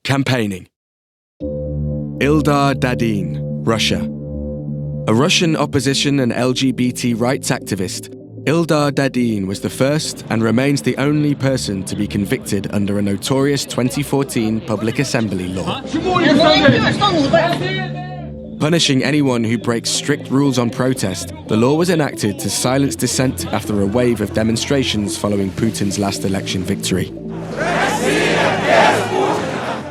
Campaigning. Ildar Dadin, Russia. A Russian opposition and LGBT rights activist, Ildar Dadin was the first and remains the only person to be convicted under a notorious 2014 Public Assembly law. Punishing anyone who breaks strict rules on protest, the law was enacted to silence dissent after a wave of demonstrations following Putin's last election victory.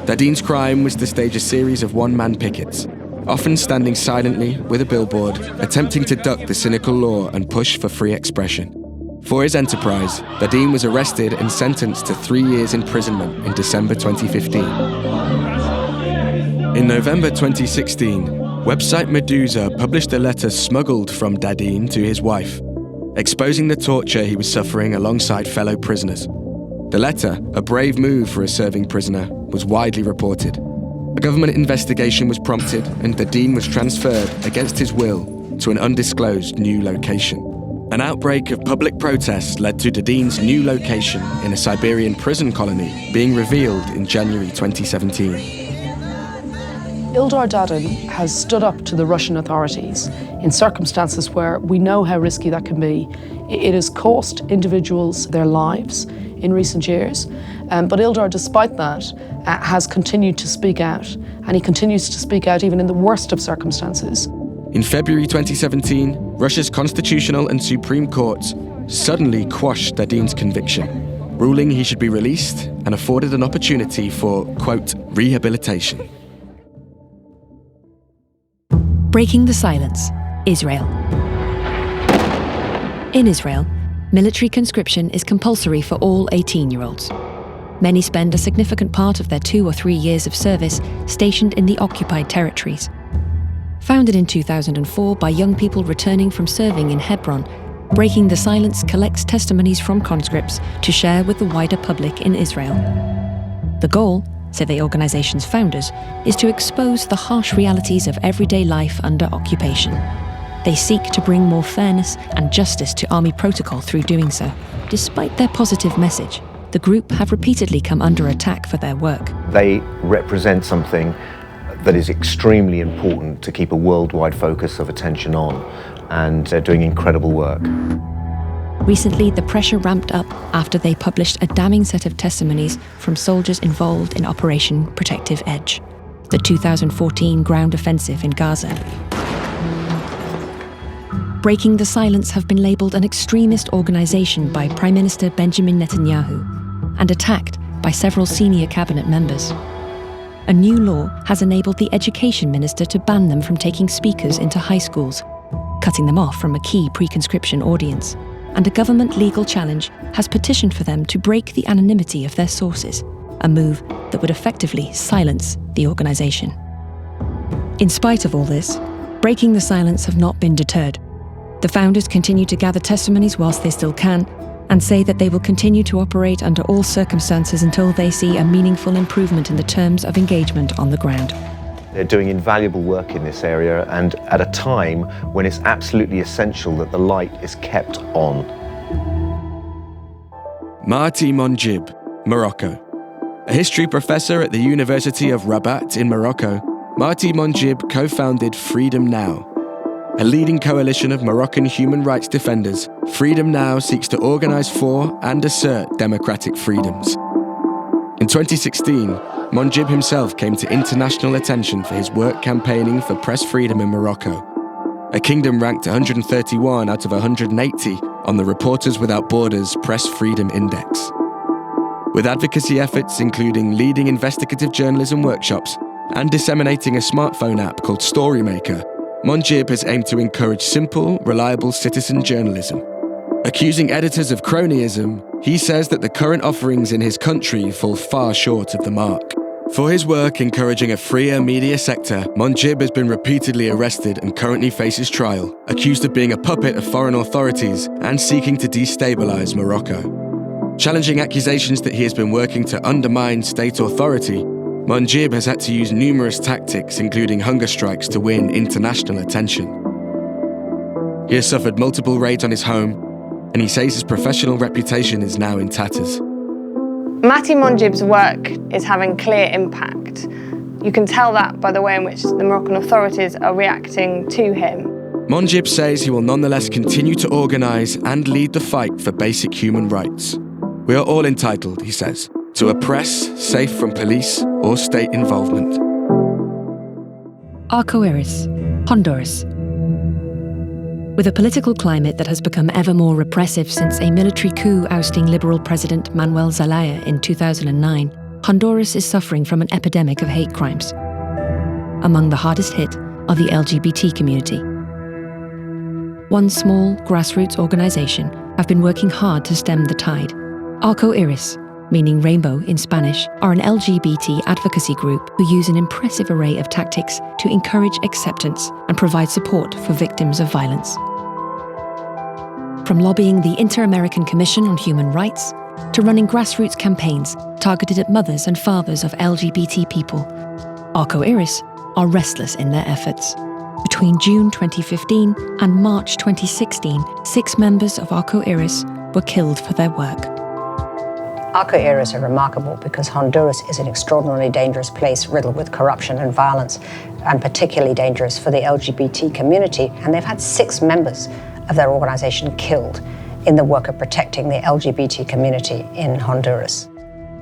Dadin's crime was to stage a series of one-man pickets, often standing silently with a billboard, attempting to duck the cynical law and push for free expression. For his enterprise, Dadin was arrested and sentenced to 3 years imprisonment in December 2015. In November 2016, website Medusa published a letter smuggled from Dadin to his wife, exposing the torture he was suffering alongside fellow prisoners. The letter, a brave move for a serving prisoner, was widely reported. A government investigation was prompted and Dadin was transferred against his will to an undisclosed new location. An outbreak of public protests led to Dadin's new location in a Siberian prison colony being revealed in January 2017. Ildar Dadin has stood up to the Russian authorities in circumstances where we know how risky that can be. It has cost individuals their lives in recent years, but Ildar, despite that, has continued to speak out, and he continues to speak out even in the worst of circumstances. In February 2017, Russia's constitutional and Supreme Courts suddenly quashed Dadin's conviction, ruling he should be released and afforded an opportunity for, quote, rehabilitation. Breaking the silence, Israel. In Israel, military conscription is compulsory for all 18-year-olds. Many spend a significant part of their 2 or 3 years of service stationed in the occupied territories. Founded in 2004 by young people returning from serving in Hebron, Breaking the Silence collects testimonies from conscripts to share with the wider public in Israel. The goal, say the organization's founders, is to expose the harsh realities of everyday life under occupation. They seek to bring more fairness and justice to army protocol through doing so. Despite their positive message, the group have repeatedly come under attack for their work. They represent something that is extremely important to keep a worldwide focus of attention on, and they're doing incredible work. Recently, the pressure ramped up after they published a damning set of testimonies from soldiers involved in Operation Protective Edge, the 2014 ground offensive in Gaza. Breaking the Silence have been labelled an extremist organisation by Prime Minister Benjamin Netanyahu and attacked by several senior cabinet members. A new law has enabled the education minister to ban them from taking speakers into high schools, cutting them off from a key pre-conscription audience. And a government legal challenge has petitioned for them to break the anonymity of their sources, a move that would effectively silence the organisation. In spite of all this, Breaking the Silence have not been deterred. The founders continue to gather testimonies whilst they still can, and say that they will continue to operate under all circumstances until they see a meaningful improvement in the terms of engagement on the ground. They're doing invaluable work in this area, and at a time when it's absolutely essential that the light is kept on. Marti Monjib, Morocco. A history professor at the University of Rabat in Morocco, Marti Monjib co-founded Freedom Now. A leading coalition of Moroccan human rights defenders, Freedom Now seeks to organise for and assert democratic freedoms. In 2016, Monjib himself came to international attention for his work campaigning for press freedom in Morocco, a kingdom ranked 131 out of 180 on the Reporters Without Borders Press Freedom Index. With advocacy efforts including leading investigative journalism workshops and disseminating a smartphone app called Storymaker, Monjib has aimed to encourage simple, reliable citizen journalism. Accusing editors of cronyism, he says that the current offerings in his country fall far short of the mark. For his work encouraging a freer media sector, Monjib has been repeatedly arrested and currently faces trial, accused of being a puppet of foreign authorities and seeking to destabilise Morocco. Challenging accusations that he has been working to undermine state authority, Monjib has had to use numerous tactics, including hunger strikes, to win international attention. He has suffered multiple raids on his home, and he says his professional reputation is now in tatters. Mati Monjib's work is having clear impact. You can tell that by the way in which the Moroccan authorities are reacting to him. Monjib says he will nonetheless continue to organise and lead the fight for basic human rights. We are all entitled, he says, to a press safe from police or state involvement. Arco Iris, Honduras. With a political climate that has become ever more repressive since a military coup ousting Liberal President Manuel Zelaya in 2009, Honduras is suffering from an epidemic of hate crimes. Among the hardest hit are the LGBT community. One small grassroots organisation have been working hard to stem the tide. Arco Iris, meaning rainbow in Spanish, are an LGBT advocacy group who use an impressive array of tactics to encourage acceptance and provide support for victims of violence. From lobbying the Inter-American Commission on Human Rights to running grassroots campaigns targeted at mothers and fathers of LGBT people, Arco Iris are restless in their efforts. Between June 2015 and March 2016, 6 members of Arco Iris were killed for their work. Arco Iris are remarkable because Honduras is an extraordinarily dangerous place riddled with corruption and violence, and particularly dangerous for the LGBT community. And they've had 6 members of their organization killed in the work of protecting the LGBT community in Honduras.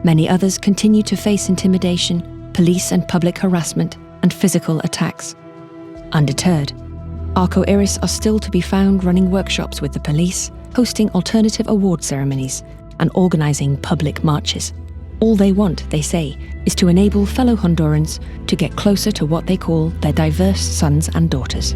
Many others continue to face intimidation, police and public harassment, and physical attacks. Undeterred, Arco Iris are still to be found running workshops with the police, hosting alternative award ceremonies, and organising public marches. All they want, they say, is to enable fellow Hondurans to get closer to what they call their diverse sons and daughters.